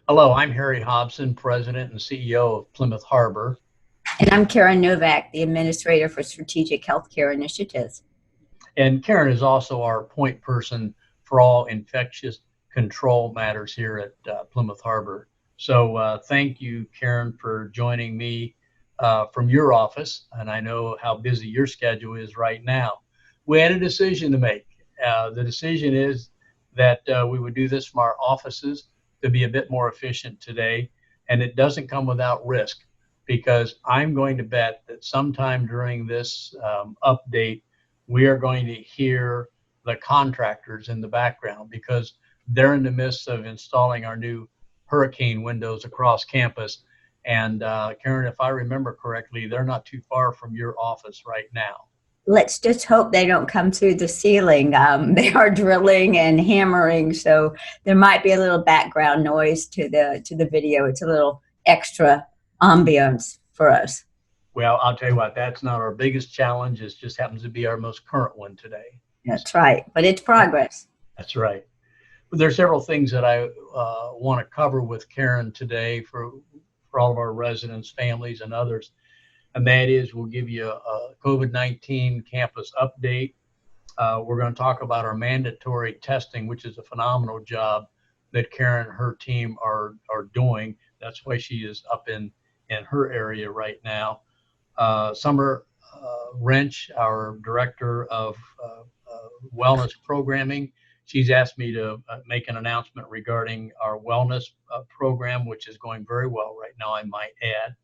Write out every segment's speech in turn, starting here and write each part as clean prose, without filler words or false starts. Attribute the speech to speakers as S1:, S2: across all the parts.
S1: Hello, I'm Harry Hobson, President and CEO of Plymouth Harbor.
S2: And I'm Karen Novak, the Administrator for Strategic Healthcare Initiatives.
S1: And Karen is also our point person for all infectious control matters here at Plymouth Harbor. So thank you, Karen, for joining me from your office. And I know how busy your schedule is right now. We had a decision to make. The decision is that we would do this from our offices to be a bit more efficient today. And it doesn't come without risk because I'm going to bet that sometime during this update, we are going to hear the contractors in the background because they're in the midst of installing our new hurricane windows across campus. And Karen, if I remember correctly, they're not too far from your office right now.
S2: Let's just hope they don't come through the ceiling. They are drilling and hammering, so there might be a little background noise to the video. It's a little extra ambience for us.
S1: Well, I'll tell you what, that's not our biggest challenge. It just happens to be our most current one today.
S2: That's right, but it's progress.
S1: That's right. But there's several things that I want to cover with Karen today for all of our residents, families, and others. And that is, we'll give you a COVID-19 campus update. We're going to talk about our mandatory testing, which is a phenomenal job that Karen and her team are doing. That's why she is up in her area right now. Summer Wrench, our director of wellness programming, she's asked me to make an announcement regarding our wellness program, which is going very well right now, I might add.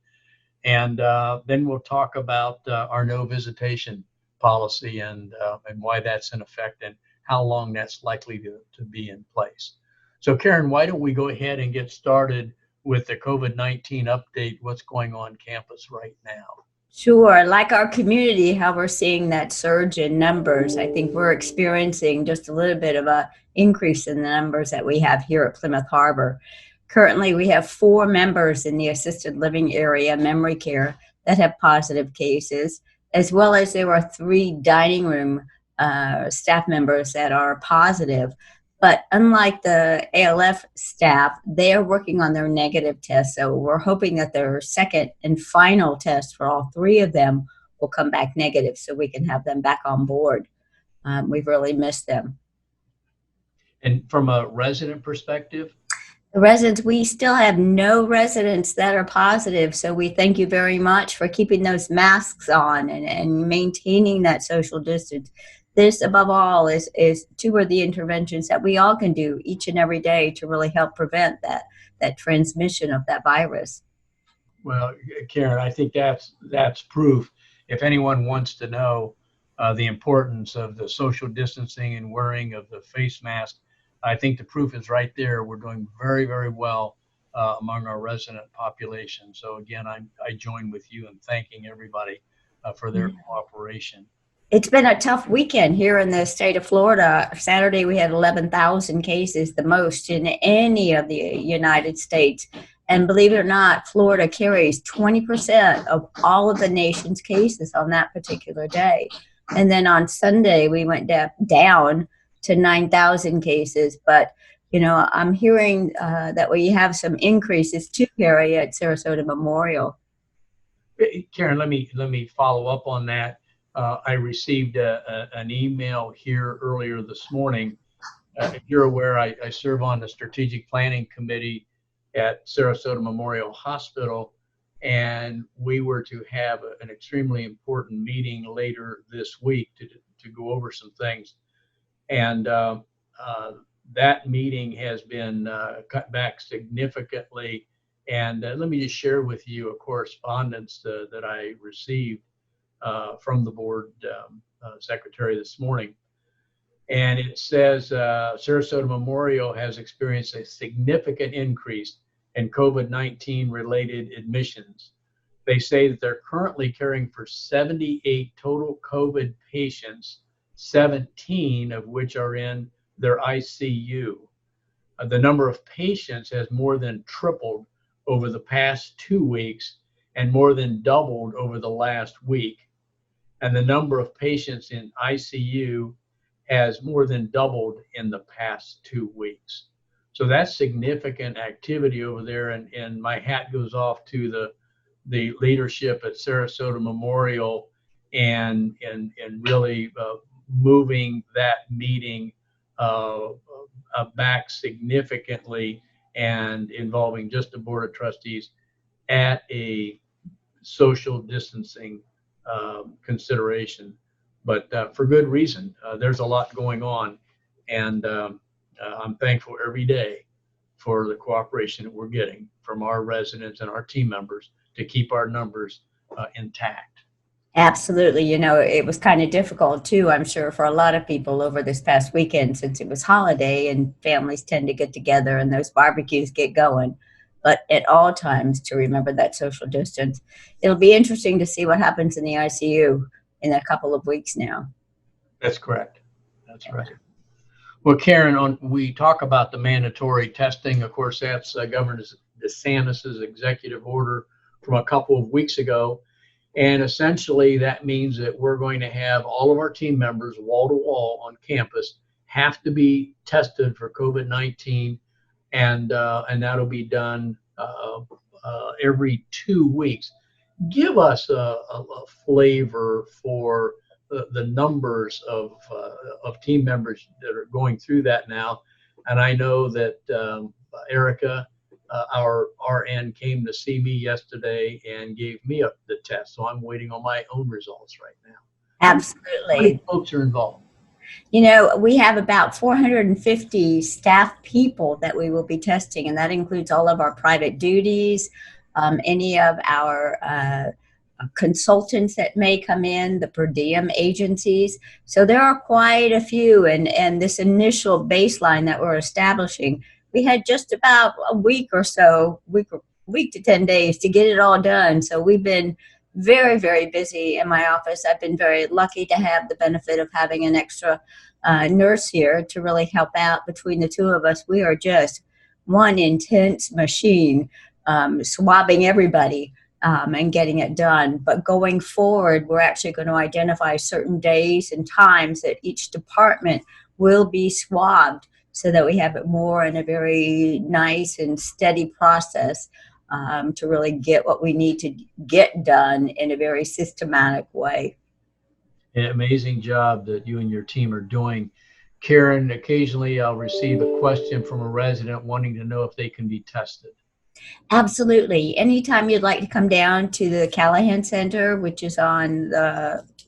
S1: And then we'll talk about our no visitation policy and why that's in effect and how long that's likely to be in place. So Karen, why don't we go ahead and get started with the COVID-19 update, what's going on campus right now?
S2: Sure. Like our community, how we're seeing that surge in numbers. I think we're experiencing just a little bit of a increase in the numbers that we have here at Plymouth Harbor. Currently, we have 4 members in the assisted living area, memory care, that have positive cases, as well as there are 3 dining room staff members that are positive. But unlike the ALF staff, they are working on their negative tests. So we're hoping that their second and final test for all 3 of them will come back negative so we can have them back on board. We've really missed them.
S1: And from a resident perspective?
S2: The residents, we still have no residents that are positive. So we thank you very much for keeping those masks on and maintaining that social distance. This, above all, is 2 of the interventions that we all can do each and every day to really help prevent that transmission of that virus.
S1: Well, Karen, I think that's proof. If anyone wants to know the importance of the social distancing and wearing of the face mask, I think the proof is right there. We're doing very, very well among our resident population. So again, I join with you in thanking everybody for their cooperation.
S2: It's been a tough weekend here in the state of Florida. Saturday, we had 11,000 cases, the most in any of the United States. And believe it or not, Florida carries 20% of all of the nation's cases on that particular day. And then on Sunday, we went down to 9,000 cases. But, I'm hearing that we have some increases too, Harry, at Sarasota Memorial.
S1: Karen, let me follow up on that. I received an email here earlier this morning. If you're aware, I serve on the strategic planning committee at Sarasota Memorial Hospital, and we were to have an extremely important meeting later this week to go over some things. And that meeting has been cut back significantly. And let me just share with you a correspondence that I received from the board secretary this morning. And it says Sarasota Memorial has experienced a significant increase in COVID-19 related admissions. They say that they're currently caring for 78 total COVID patients, 17 of which are in their ICU. The number of patients has more than tripled over the past 2 weeks and more than doubled over the last week. And the number of patients in ICU has more than doubled in the past 2 weeks. So that's significant activity over there, and my hat goes off to the leadership at Sarasota Memorial and really moving that meeting back significantly and involving just the Board of Trustees at a social distancing consideration, but for good reason. There's a lot going on, and I'm thankful every day for the cooperation that we're getting from our residents and our team members to keep our numbers intact.
S2: Absolutely. You know, it was kind of difficult too, I'm sure, for a lot of people over this past weekend since it was holiday and families tend to get together and those barbecues get going. But at all times to remember that social distance. It'll be interesting to see what happens in the ICU in a couple of weeks now.
S1: That's correct. That's right. Well, Karen, we talk about the mandatory testing. Of course, that's Governor DeSantis's executive order from a couple of weeks ago. And essentially, that means that we're going to have all of our team members wall to wall on campus have to be tested for COVID-19, and that'll be done every 2 weeks. Give us a flavor for the numbers of team members that are going through that now. And I know that Erica, our RN, came to see me yesterday and gave me the test. So I'm waiting on my own results right now.
S2: Absolutely.
S1: How many folks are involved?
S2: You know, we have about 450 staff people that we will be testing, and that includes all of our private duties, any of our consultants that may come in, the per diem agencies. So there are quite a few, and this initial baseline that we're establishing, we had just about a week or so, week to 10 days to get it all done. So we've been very, very busy in my office. I've been very lucky to have the benefit of having an extra nurse here to really help out. Between the two of us, we are just one intense machine, swabbing everybody and getting it done. But going forward, we're actually going to identify certain days and times that each department will be swabbed so that we have it more in a very nice and steady process to really get what we need to get done in a very systematic way.
S1: An amazing job that you and your team are doing. Karen, occasionally I'll receive a question from a resident wanting to know if they can be tested.
S2: Absolutely. Anytime you'd like to come down to the Callahan Center, which is on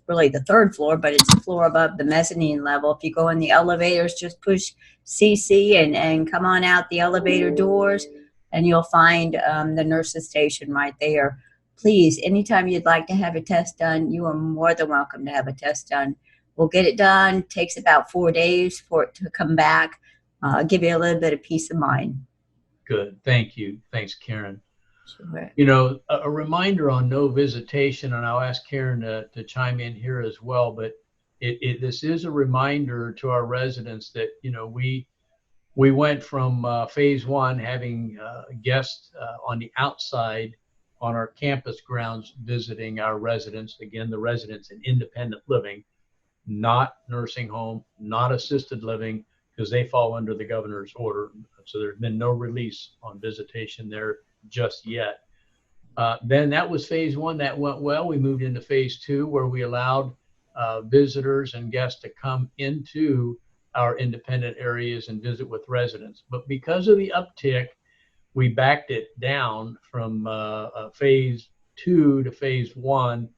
S2: really the third floor, but it's a floor above the mezzanine level. If you go in the elevators, just push CC and come on out the elevator doors, and you'll find the nurse's station right there. Please, anytime you'd like to have a test done, you are more than welcome to have a test done. We'll get it done. It takes about 4 days for it to come back. Give you a little bit of peace of mind.
S1: Good. Thank you. Thanks, Karen.
S2: Sure.
S1: You know, a reminder on no visitation, and I'll ask Karen to chime in here as well, but this is a reminder to our residents that, you know, we went from phase one, having guests on the outside on our campus grounds visiting our residents. Again, the residents in independent living, not nursing home, not assisted living, because they fall under the governor's order. So there's been no release on visitation there just yet. Then that was phase one. That went well. We moved into phase two, where we allowed visitors and guests to come into our independent areas and visit with residents. But because of the uptick, we backed it down from phase two to phase one.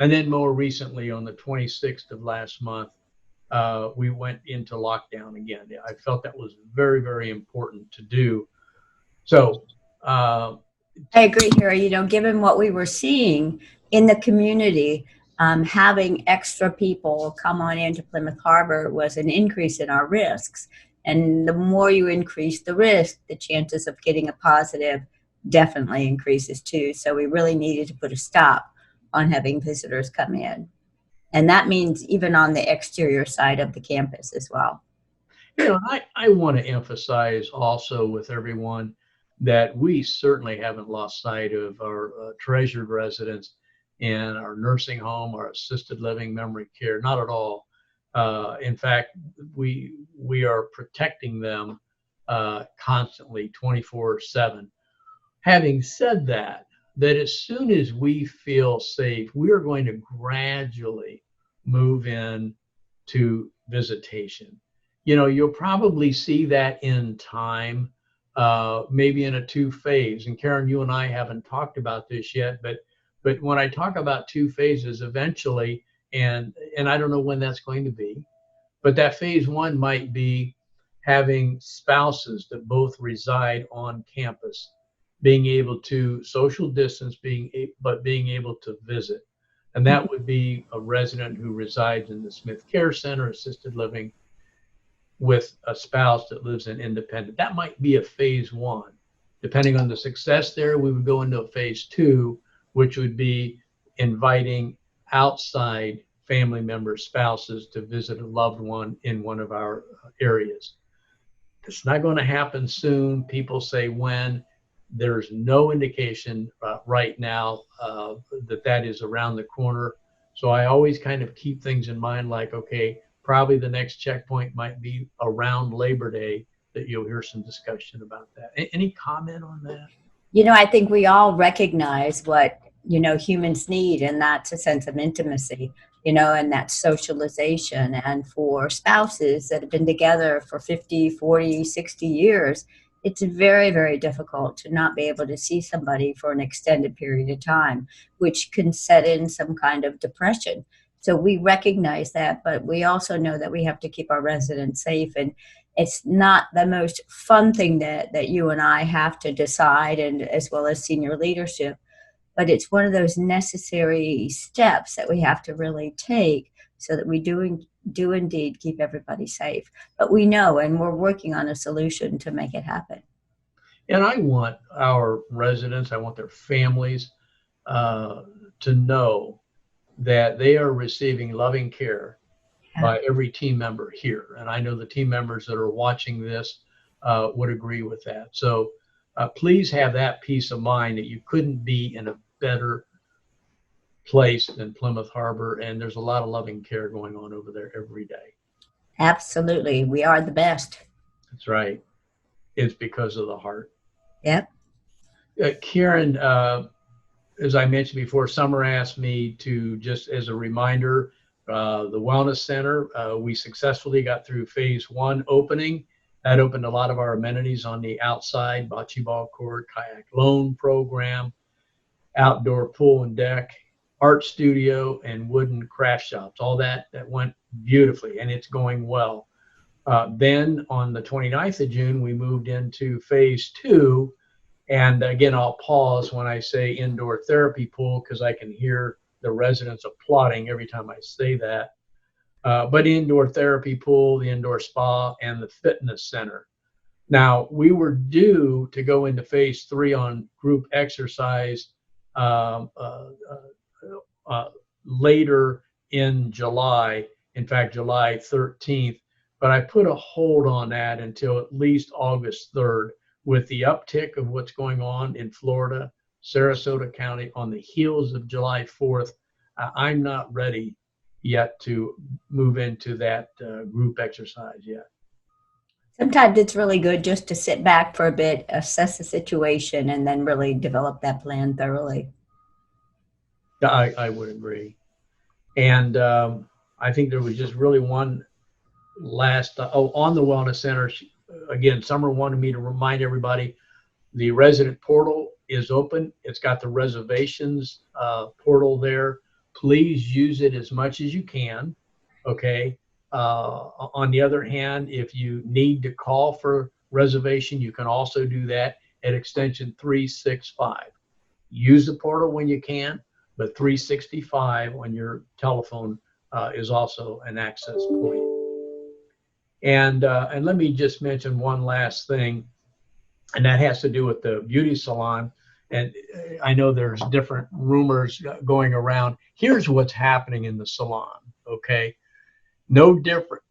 S1: And then more recently, on the 26th of last month, we went into lockdown again. I felt that was very, very important to do. So
S2: I agree here. You know, given what we were seeing in the community, having extra people come on into Plymouth Harbor was an increase in our risks. And the more you increase the risk, the chances of getting a positive definitely increases too. So we really needed to put a stop on having visitors come in. And that means even on the exterior side of the campus as well.
S1: You know, I want to emphasize also with everyone that we certainly haven't lost sight of our treasured residents in our nursing home, our assisted living, memory care, not at all. In fact, we are protecting them constantly 24/7. Having said that, as soon as we feel safe, we are going to gradually move in to visitation. You'll probably see that in time, maybe in a two-phase. And Karen, you and I haven't talked about this yet, but when I talk about two phases, eventually, and I don't know when that's going to be, but that phase one might be having spouses that both reside on campus, being able to social distance, but being able to visit. And that would be a resident who resides in the Smith Care Center, assisted living, with a spouse that lives in independent. That might be a phase one. Depending on the success there, we would go into a phase two, which would be inviting outside family members, spouses, to visit a loved one in one of our areas. It's not going to happen soon. People say when. There's no indication right now that is around the corner. So I always kind of keep things in mind like, okay, probably the next checkpoint might be around Labor Day, that you'll hear some discussion about that. Any comment on that?
S2: I think we all recognize what, humans need, and that's a sense of intimacy, and that socialization. And for spouses that have been together for 50, 40, 60 years, it's very, very difficult to not be able to see somebody for an extended period of time, which can set in some kind of depression. So we recognize that, but we also know that we have to keep our residents safe. And it's not the most fun thing that you and I have to decide, and as well as senior leadership, but it's one of those necessary steps that we have to really take so that we do indeed keep everybody safe. But we know, and we're working on a solution to make it happen.
S1: And I want our residents, I want their families to know that they are receiving loving care by every team member here. And I know the team members that are watching this would agree with that. So please have that peace of mind that you couldn't be in a better place than Plymouth Harbor, and there's a lot of loving care going on over there every day.
S2: Absolutely. We are the best.
S1: That's right. It's because of the heart.
S2: Yep.
S1: Karen, as I mentioned before, Summer asked me to, just as a reminder, the Wellness Center, we successfully got through phase one opening. That opened a lot of our amenities on the outside: bocce ball court, kayak loan program, outdoor pool and deck, art studio, and wooden craft shops. All that went beautifully, and it's going well. Then on the 29th of June, we moved into phase two. And again, I'll pause when I say indoor therapy pool, because I can hear the residents applauding every time I say that. But indoor therapy pool, the indoor spa, and the fitness center. Now, we were due to go into phase three on group exercise later in July, in fact, July 13th, but I put a hold on that until at least August 3rd. With the uptick of what's going on in Florida, Sarasota County, on the heels of July 4th, I'm not ready yet to move into that group exercise yet.
S2: Sometimes it's really good just to sit back for a bit, assess the situation, and then really develop that plan thoroughly.
S1: I would agree. And I think there was just really one last, on the Wellness Center, again, Summer wanted me to remind everybody, the resident portal is open. It's got the reservations portal there. Please use it as much as you can, okay? On the other hand, if you need to call for reservation, you can also do that at extension 365. Use the portal when you can, but 365 on your telephone is also an access point. And let me just mention one last thing, and that has to do with the beauty salon. And I know there's different rumors going around. Here's what's happening in the salon, okay? No different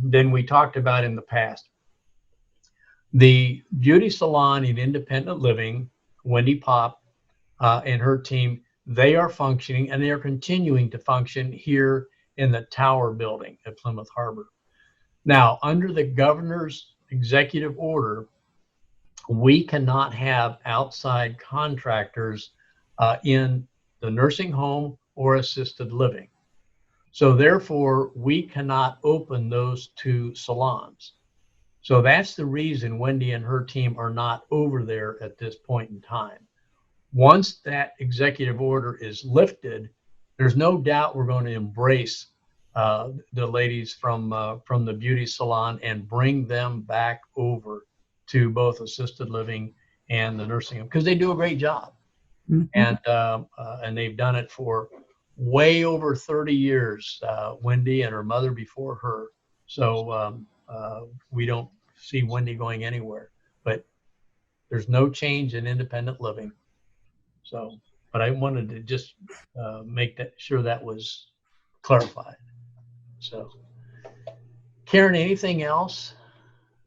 S1: than we talked about in the past. The beauty salon in independent living, Wendy Pop and her team, they are functioning, and they are continuing to function here in the Tower building at Plymouth Harbor. Now, under the governor's executive order, we cannot have outside contractors in the nursing home or assisted living. So therefore, we cannot open those two salons. So that's the reason Wendy and her team are not over there at this point in time. Once that executive order is lifted, there's no doubt we're going to embrace the ladies from the beauty salon and bring them back over to both assisted living and the nursing home, because they do a great job. And they've done it for way over 30 years, Wendy and her mother before her. So we don't see Wendy going anywhere, but there's no change in independent living. So, but I wanted to just make sure that was clarified. So, Karen, anything else?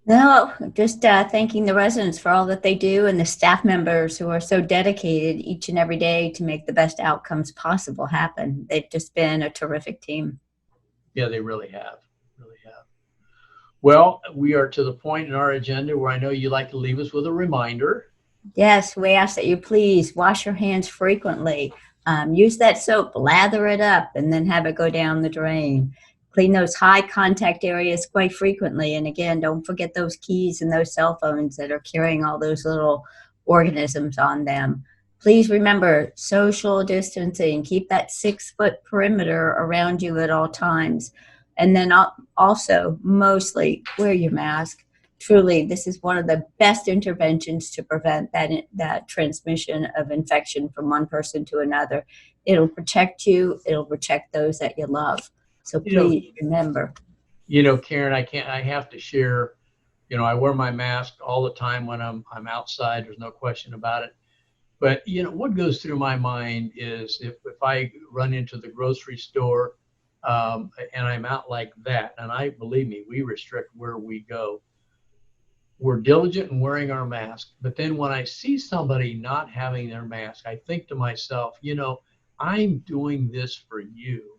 S2: No, just thanking the residents for all that they do and the staff members who are so dedicated each and every day to make the best outcomes possible happen. They've just been a terrific team.
S1: Yeah, they really have. Really have. Well, we are to the point in our agenda where I know you like to leave us with a reminder.
S2: Yes, we ask that you please wash your hands frequently. Use that soap, lather it up, and then have it go down the drain. Clean those high contact areas quite frequently. And again, don't forget those keys and those cell phones that are carrying all those little organisms on them. Please remember social distancing. Keep that 6-foot perimeter around you at all times. And then also, mostly, wear your mask. Truly, this is one of the best interventions to prevent that transmission of infection from one person to another. It'll protect you. It'll protect those that you love. So please remember.
S1: Karen, I have to share, I wear my mask all the time when I'm outside. There's no question about it. But, what goes through my mind is if I run into the grocery store and I'm out like that, and believe me, we restrict where we go. We're diligent in wearing our mask. But then when I see somebody not having their mask, I think to myself, I'm doing this for you.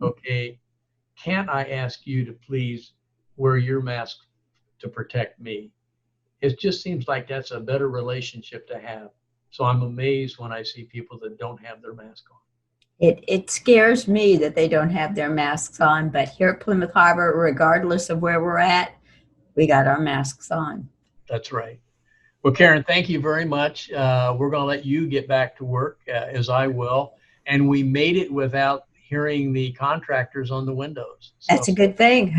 S1: Okay, can't I ask you to please wear your mask to protect me? It just seems like that's a better relationship to have. So I'm amazed when I see people that don't have their mask on.
S2: It scares me that they don't have their masks on, but here at Plymouth Harbor, regardless of where we're at, we got our masks on.
S1: That's right. Well, Karen, thank you very much. We're going to let you get back to work, as I will. And we made it without hearing the contractors on the windows.
S2: That's a good thing.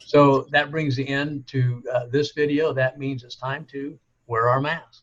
S1: So that brings the end to this video. That means it's time to wear our masks.